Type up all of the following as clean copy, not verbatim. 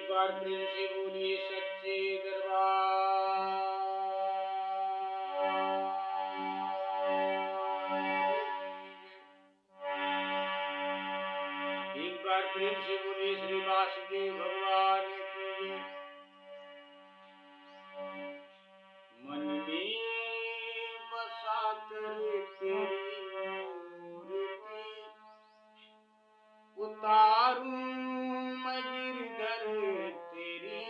बार प्रेम से बोलिए सच्चे दरबार। एक बार प्रेम से बोलिए श्री वासुदेव भगवान की जय। मन में बसा कर तेरी मूर्ति उतारूं मैं गिरधर तेरी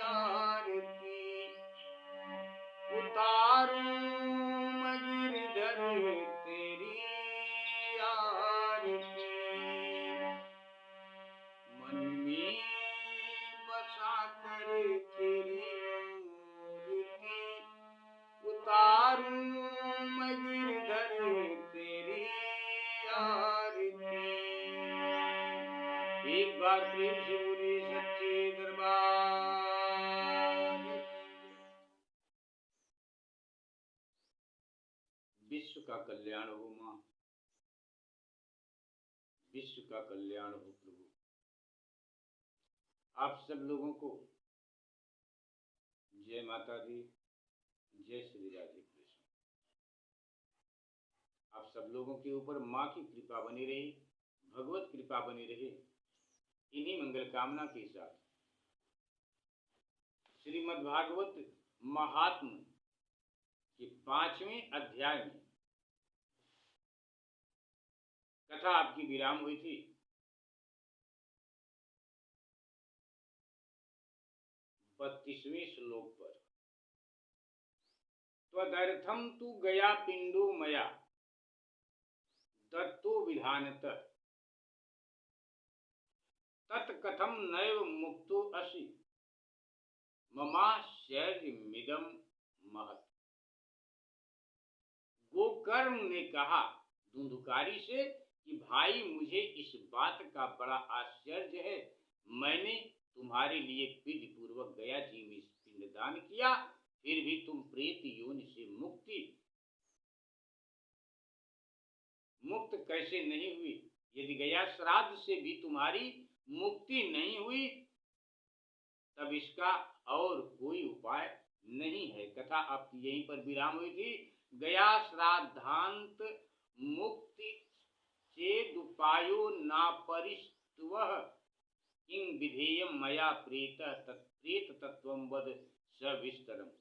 आरती, उतारूं मैं गिरधर तेरी आरती। मन में बसा कर तेरी मूर्ति उतारूं मैं गिरधर तेरी आरती। एक बार प्रेम से बोलिए सच्चे दरबार। विश्व का कल्याण हो मां, विश्व का कल्याण हो प्रभु। आप सब लोगों को जय माता दी, जय श्री राधे कृष्ण। आप सब लोगों के ऊपर माँ की कृपा बनी रही, भगवत कृपा बनी रही। इन्हीं मंगल कामना के साथ श्रीमद् भागवत महात्म के 5वें अध्याय में कथा आपकी विराम हुई थी। 32वें श्लोक पर, त्वदर्थम तु गया पिंडो मया दत्तो विधानतः तत्कथम नैव मुक्तो असि ममाश्चर्यमिदं महत्। गोकर्ण ने कहा धुंधुकारी से कि भाई मुझे इस बात का बड़ा आश्चर्य है, मैंने तुम्हारे लिए विधि पूर्वक गया जी में पिंडदान किया, फिर भी तुम प्रेत योनि से मुक्त कैसे नहीं हुई? यदि गया श्राद्ध से भी तुम्हारी मुक्ति नहीं हुई तब इसका और कोई उपाय नहीं है। कथा आपकी यहीं पर विराम हुई थी। गया श्राद्धांत मुक्ति चेदुपायो नापरिष्टवः किं विधेयं मया प्रेत तत्प्रेत तत्वं वद सविस्तरम्।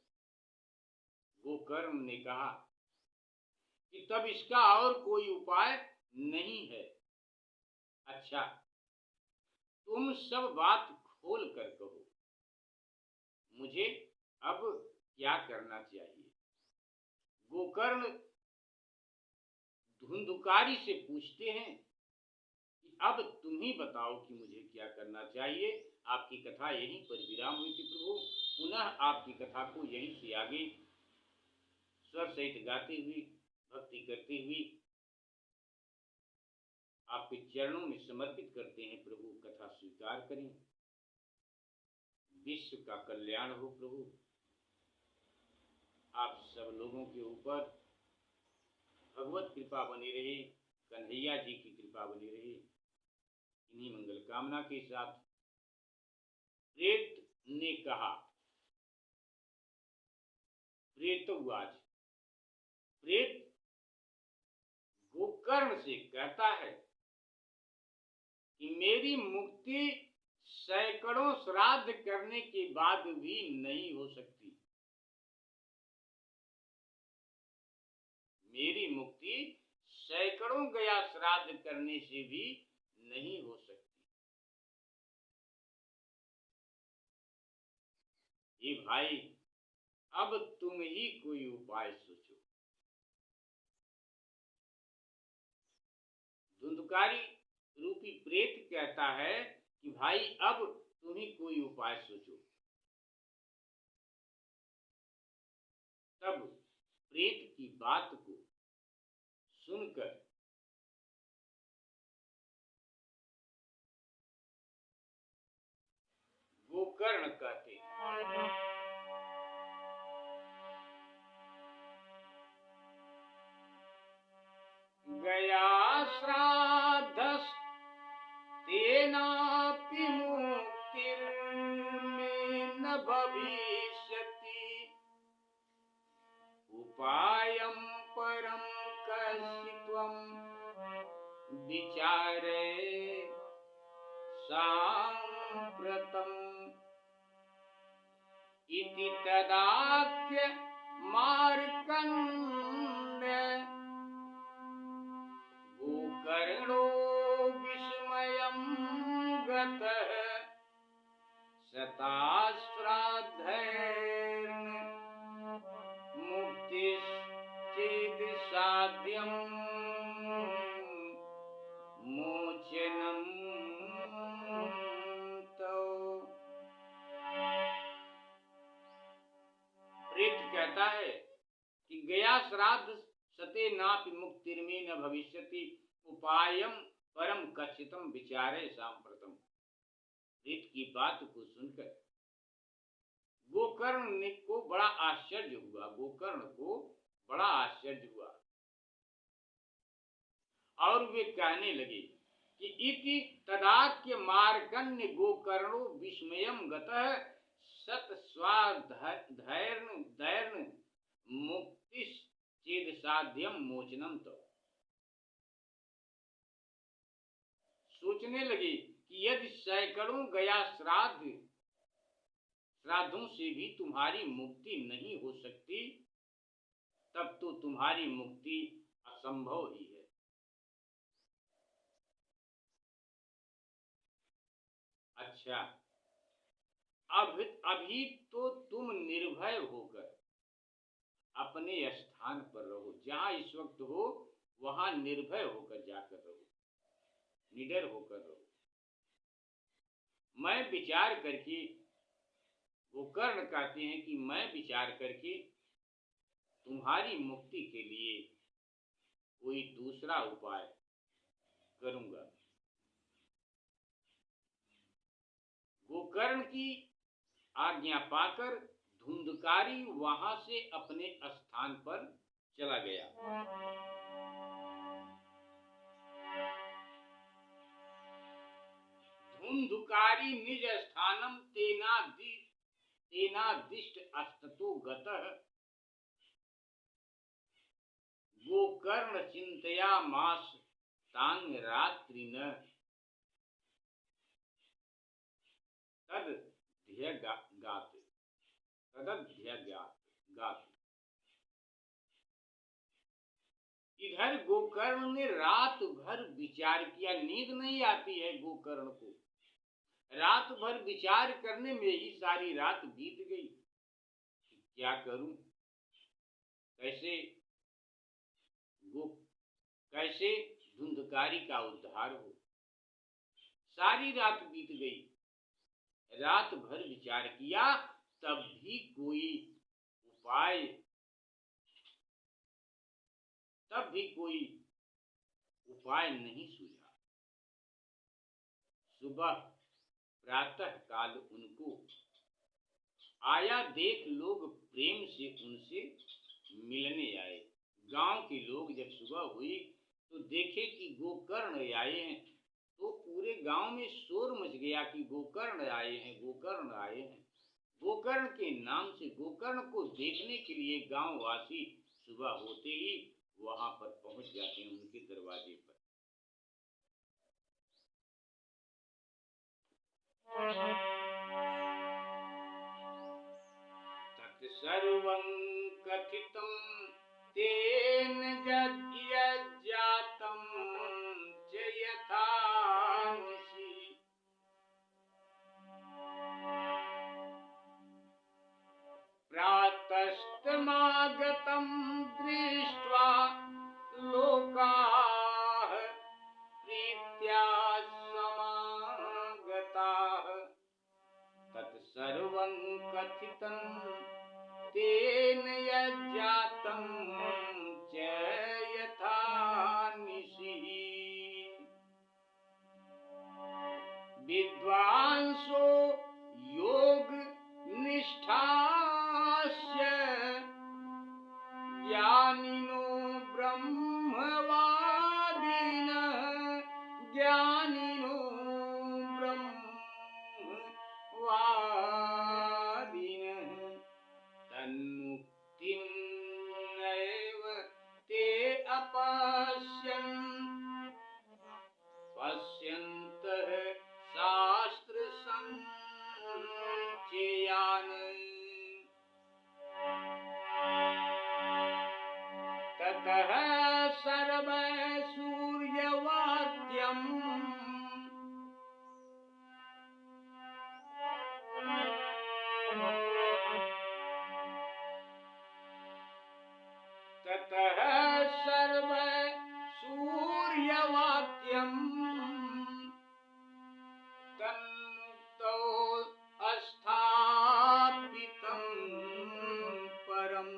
गोकर्ण ने कहा कि तब इसका और कोई उपाय नहीं है। अच्छा, तुम सब बात खोल कर कहो, मुझे अब क्या करना चाहिए? गोकर्ण धुंधुकारी से पूछते हैं कि अब तुम ही बताओ कि मुझे क्या करना चाहिए। आपकी कथा यहीं पर विराम हुई थी प्रभु। पुनः आपकी कथा को यहीं से आगे स्वर सहित गाती हुई, भक्ति करती हुई आपके चरणों में समर्पित करते हैं प्रभु। कथा स्वीकार करें। विश्व का कल्याण हो प्रभु। आप सब लोगों के ऊपर भगवत कृपा बनी रहे, कन्हैया जी की कृपा बनी रहे। इन्हीं मंगल कामना के साथ प्रेत ने कहा, प्रेतवाच, प्रेत गोकर्ण से कहता है कि मेरी मुक्ति सैकड़ों श्राद्ध करने के बाद भी नहीं हो सकती। मेरी मुक्ति सैकड़ों गया श्राद्ध करने से भी नहीं हो सकती। ये भाई, अब तुम ही कोई उपाय सोचो। धुंधुकारी रूपी प्रेत कहता है कि भाई अब तुम ही कोई उपाय सोचो। तब प्रेत की बात को सुनकर गोकर्ण कहते गया श्राद्धस्तेनापि मुक्तिर् विचारे साम्प्रतम् इति तदाख्य मार्कण्ड्य गोकर्णो विस्मयं गतः शताश्राद्धैर्न मुक्तिश्चेद् साध्यं मोचनं तौ। प्रेत कहता है कि गया श्राद्ध सते नापि मुक्तिर्मे न भविष्यति उपायम परम कथितम विचारे सांप्रतम। प्रेत की बात को सुनकर गोकर्ण को बड़ा आश्चर्य हुआ, गोकर्ण को बड़ा आश्चर्य हुआ और वे कहने लगे कि इति तदाख्य मार्कण्य गोकर्णो विस्मयं गतः शतस्वाद्धैर्न मुक्तिश्चेद् साध्यं मोचनं तौ। सोचने लगे कि यदि सैकड़ों गया श्राद्धों से भी तुम्हारी मुक्ति नहीं हो सकती, तब तो तुम्हारी मुक्ति असंभव ही है। अच्छा, अभी तो तुम निर्भय होकर अपने स्थान पर रहो, जहां इस वक्त हो वहां निर्भय होकर जाकर रहो, निडर होकर रहो। मैं विचार करके, गोकर्ण कहते हैं कि मैं विचार करके तुम्हारी मुक्ति के लिए कोई दूसरा उपाय करूंगा। गोकर्ण की आज्ञा पाकर धुंधकारी वहां से अपने स्थान पर चला गया। धुंधकारी निज स्थानम तेनादिष्ट अस्ततो गतः गोकर्ण चिंतयामास तांग रात्रिन तदध्यगात। इधर गोकर्ण ने रात भर विचार किया, नींद नहीं आती है गोकर्ण को, रात भर विचार करने में ही सारी रात बीत गई। क्या करूं, कैसे धुंधकारी का उद्धार हो। सारी रात बीत गई, रात भर विचार किया, तब भी कोई उपाय नहीं सूझा। सुबह प्रातः काल उनको आया देख लोग प्रेम से उनसे मिलने आए। गांव के लोग जब सुबह हुई तो देखे कि गोकर्ण आए हैं, तो पूरे गांव में शोर मच गया कि गोकर्ण आए हैं, गोकर्ण आए हैं। गोकर्ण के नाम से गोकर्ण को देखने के लिए गांव वासी सुबह होते ही वहां पर पहुंच जाते हैं, उनके दरवाजे पर। तत्सर्वं कथितं तेन यज्जातं च यथांसि प्रातस्तमागतं दृष्ट्वा लोकाः प्रीत्या समागताः। तत्सर्वं कथितं तेन यज्जातं च यथांसि विद्वांसो योग निष्ठास्य ज्ञानिनो ब्रह्मवादिनः तन्मुक्तिं नैव ते अपश्यन् सर्व सूर्यवाक्यम् ततः सर्व सूर्यवाक्यम् तन्मुक्तो स्थापितं परम्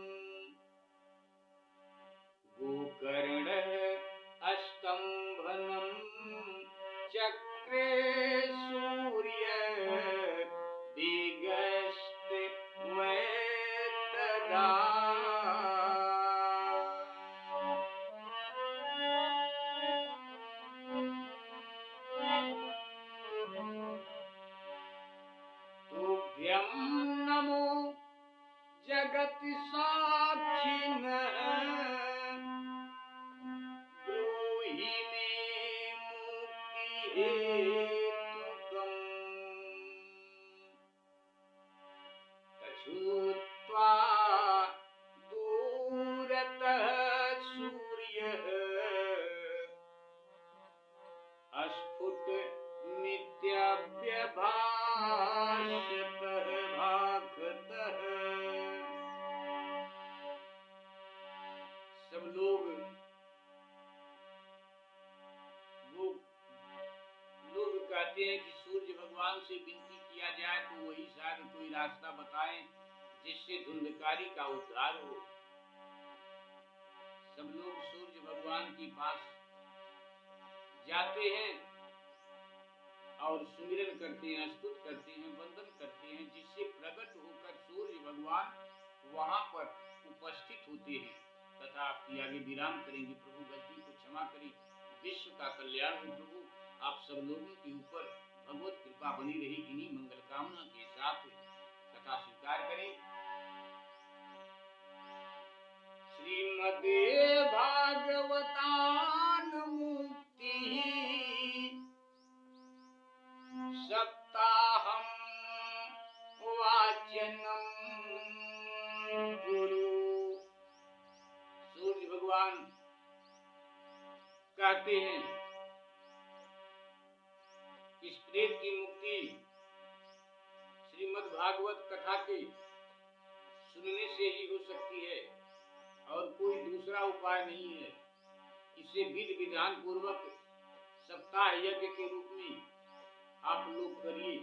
गोकर्णः स्तम्भनं चक्रे सूर्य दिगस्ते वेतदा तुभ्यं नमो जगति साक्षिणः ब्रूहि मे मुक्तिहेतुकम् तच्छ्रुत्वा दूरतः सूर्यः स्फुटमित्यभ्यभाषतः भागतः। सब लोग कहते हैं कि सूर्य भगवान से विनती किया जाए तो वही शायद कोई रास्ता बताएं जिससे धुंधकारी का उद्धार हो। सब लोग सूर्य भगवान के पास जाते हैं और सुमिरन करते हैं, स्तुति करते हैं, वंदन करते हैं, जिससे प्रकट होकर सूर्य भगवान वहां पर उपस्थित होते हैं तथा आपकी आगे विराम करेंगे। प्रभु गलती को क्षमा करें, विश्व का कल्याण हो प्रभु। आप सब लोगों के ऊपर भगवत कृपा बनी रही, इन्हीं मंगल कामना के साथ कथा स्वीकार करें। श्रीमद् भागवतानुमुक्ति सप्ताहं वाचनम गुरु। सूर्य भगवान कहते हैं इस प्रेत की मुक्ति श्रीमद् भागवत कथा के सुनने से ही हो सकती है और कोई दूसरा उपाय नहीं है। इसे विधि विधान पूर्वक सप्ताह यज्ञ के रूप में आप लोग करिए।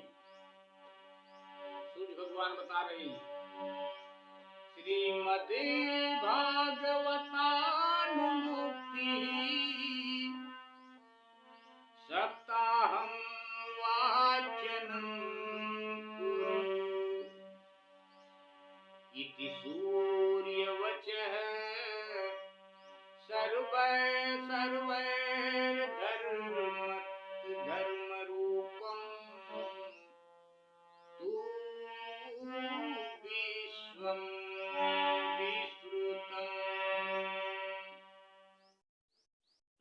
सूर्य भगवान बता रहे हैं श्रीमद् भागवतानुमुक्ति सप्ताहं वाचनं कुरु इति सूर्यवचः सर्वैर्धर्मरूपम् तु विश्वं विस्तृतम्।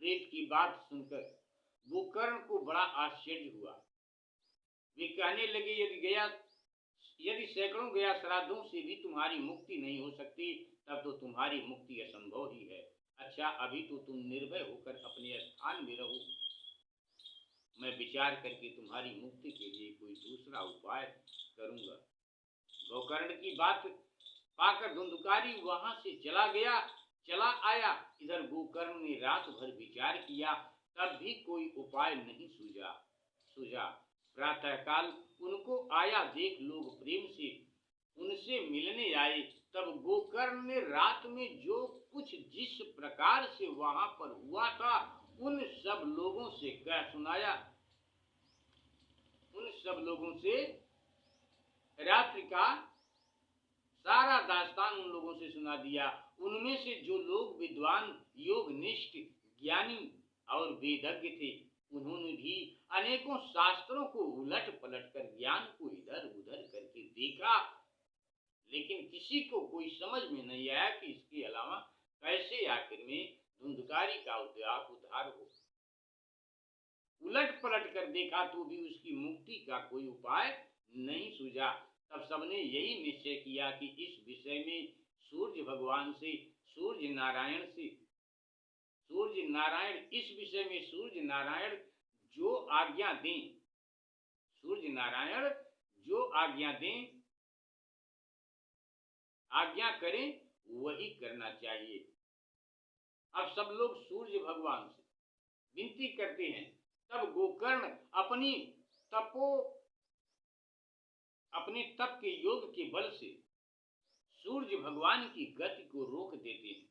प्रेत की बात सुनकर गोकर्ण को बड़ा आश्चर्य हुआ। वे कहने लगे यदि सैकड़ों गया श्राद्धों से भी तुम्हारी मुक्ति नहीं हो सकती तब तो तुम्हारी मुक्ति असंभव ही है। अच्छा, अभी तो तुम निर्भय होकर अपने स्थान में रहो, मैं विचार करके तुम्हारी मुक्ति के लिए कोई दूसरा उपाय करूंगा। गोकर्ण की बात पाकर धुंधकारी वहां से चला आया। इधर गोकर्ण ने रात भर विचार किया, तब भी कोई उपाय नहीं सूझा। प्रातःकाल उनको आया देख लोग प्रेम से उनसे मिलने आए। तब गोकर्ण ने रात में जो कुछ जिस प्रकार से वहां पर हुआ था उन सब लोगों से कह सुनाया। उन सब लोगों से रात्रि का सारा दास्तान उन लोगों से सुना दिया। उनमें से जो लोग विद्वान, योगनिष्ठ, ज्ञानी और वेदज्ञ थे उन्होंने भी अनेकों शास्त्रों को उलट पलट कर ज्ञान को इधर उधर करके देखा, लेकिन किसी को कोई समझ में नहीं आया कि इसके अलावा कैसे आखिर में धुंधकारी का उद्धार हो। उलट पलट कर देखा तो भी उसकी मुक्ति का कोई उपाय नहीं सूझा। तब सबने यही निश्चय किया कि इस विषय में सूर्य भगवान से, सूर्य नारायण से नारायण इस विषय में सूर्य नारायण जो आज्ञा दें, सूर्य नारायण जो आज्ञा दें, आज्ञा करें वही करना चाहिए। अब सब लोग सूर्य भगवान से विनती करते हैं। तब गोकर्ण अपने तप के योग के बल से सूर्य भगवान की गति को रोक देते हैं।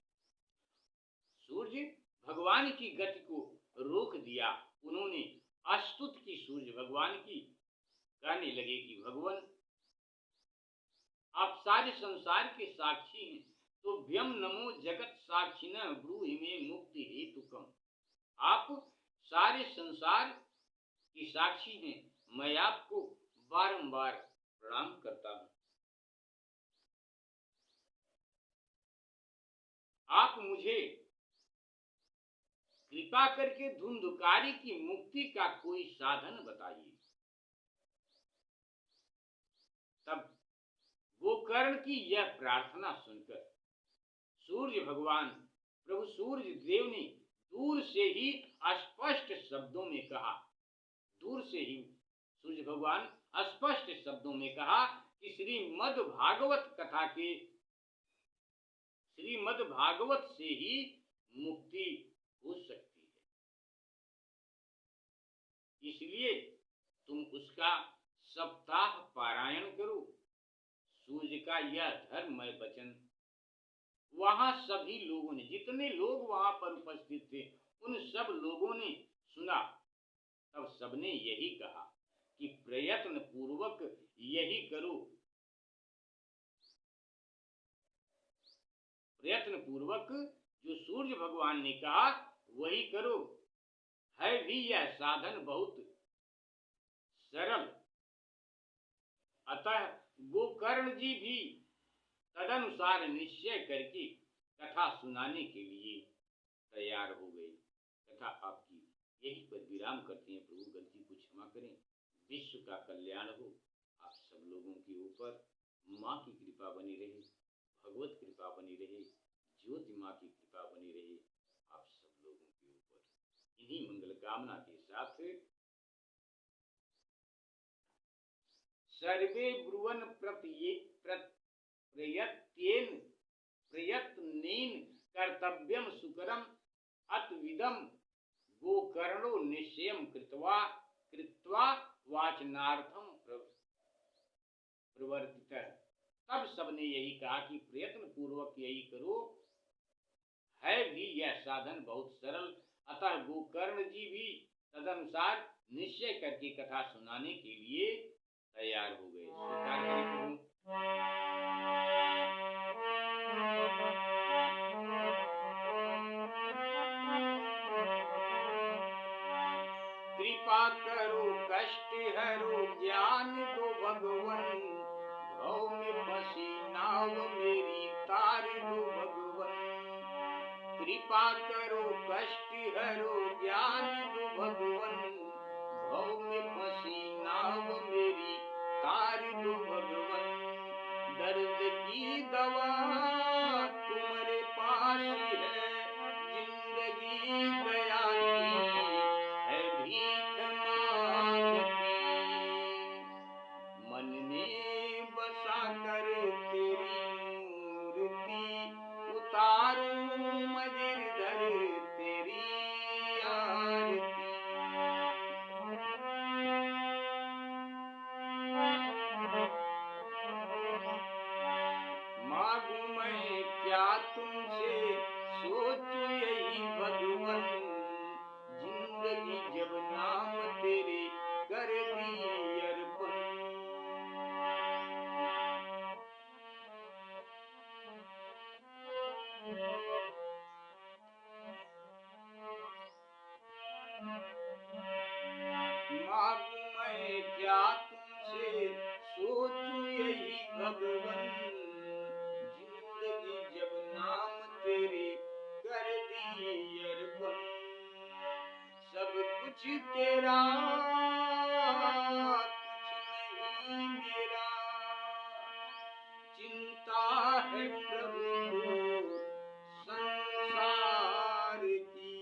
सूर्य भगवान की गति को रोक दिया। उन्होंने स्तुति की सूर्य भगवान की, कहने लगे कि भगवान आप सारे संसार के साक्षी हैं, तो व्यम नमो जगत साक्षिणः ब्रूहि मे मुक्ति हेतुकम्। आप सारे संसार की साक्षी हैं, मैं आपको बारंबार प्रणाम करता हूं। आप मुझे कृपा करके धुंधकारी की मुक्ति का कोई साधन बताइए। तब गोकर्ण की यह प्रार्थना सुनकर सूर्य भगवान प्रभु सूर्य देव ने दूर से ही स्पष्ट शब्दों में कहा, दूर से ही सूर्य भगवान स्पष्ट शब्दों में कहा कि श्रीमद् भागवत कथा के, श्रीमद् भागवत से ही मुक्ति हो सकती है, इसलिए तुम उसका सप्ताह पारायण करो। सूर्य का यह धर्ममय वचन वहां सभी लोगों ने, जितने लोग वहां पर उपस्थित थे, उन सब लोगों ने सुना। तब सबने यही कहा कि प्रयत्न पूर्वक यही करो, प्रयत्न पूर्वक जो सूर्य भगवान ने कहा वही करो। है भी यह साधन बहुत सरल। अतः गोकर्ण जी भी तदनुसार निश्चय करके कथा सुनाने के लिए तैयार हो गए। कथा आपकी यही पर विराम करते हैं। प्रभु गलती को क्षमा करें। विश्व का कल्याण हो। आप सब लोगों के ऊपर माँ की कृपा बनी रहे, भगवत कृपा बनी रहे, ज्योति माँ की कृपा बनी रहे आप सब लोगों के ऊपर। इन्हीं मंगल कामना के साथ सर्वे ब्रुवन प्रयत्नेन कर्तव्यम सुकरम अतविदम गोकर्णो निश्चयम कृत्वा वाचनार्थम प्रवर्तितः। तब सबने यही कहा कि प्रयत्न पूर्वक यही करो, है भी यह साधन बहुत सरल। अतः गोकर्ण जी भी तदनुसार निश्चय करके कथा सुनाने के लिए तैयार हो गए। स्वीकार करें कृपा करो कष्ट हरो ज्ञान दो भगवन, भव में फंसी नाव मेरी तार दो भगवन। कृपा करो कष्ट हरो ज्ञान दो भगवन, भव में फंसी नाव मेरी तार दो भगवन। दर्द की दवा तुम्हारे पास है, जिंदगी दया की है भीख मांगती। मन में बसा कर तेरी मूर्ति, उतारूं मजिरधर तेरी आरती। मांगू मैं क्या तुमसे, सोचूं यही भगवन, जिंदगी जब नाम तेरे कर दी अर्पण। मांगू मैं क्या तुमसे, सोचूं यही भगवन, जिंदगी जब नाम तेरे कर दी अर्पण। सब कुछ तेरा कुछ नहीं मेरा, चिंता है प्रभु को संसार की।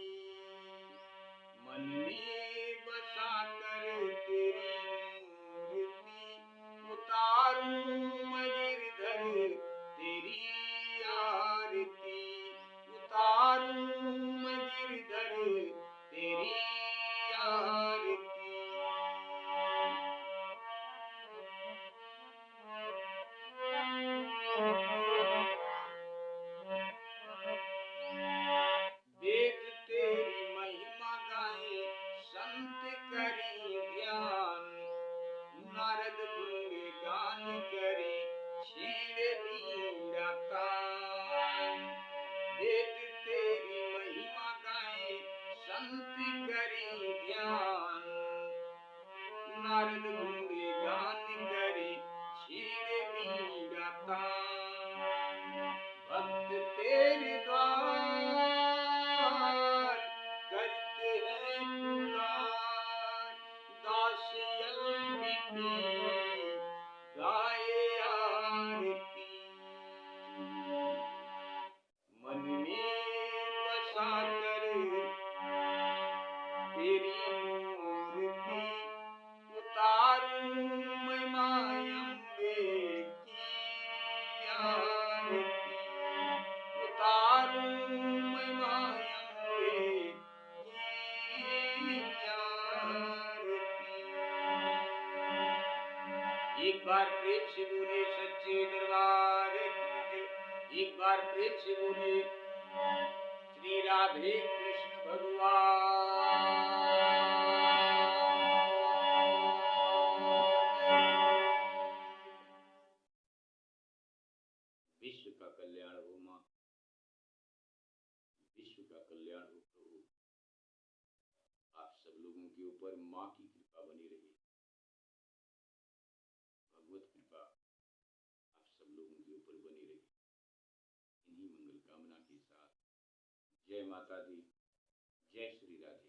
एक बार प्रेम से बोले सच्चे दरबार की जय। एक बार प्रेम से बोले श्री राधे कृष्ण भगवान। विश्व का कल्याण हो मां, विश्व का कल्याण हो प्रभु। आप सब लोगों के ऊपर मां की कृपा बनी रही, भगवत कृपा आप सब लोगों के ऊपर बनी रही। इन्हीं मंगल कामना के साथ जय माता दी, जय श्री राधे।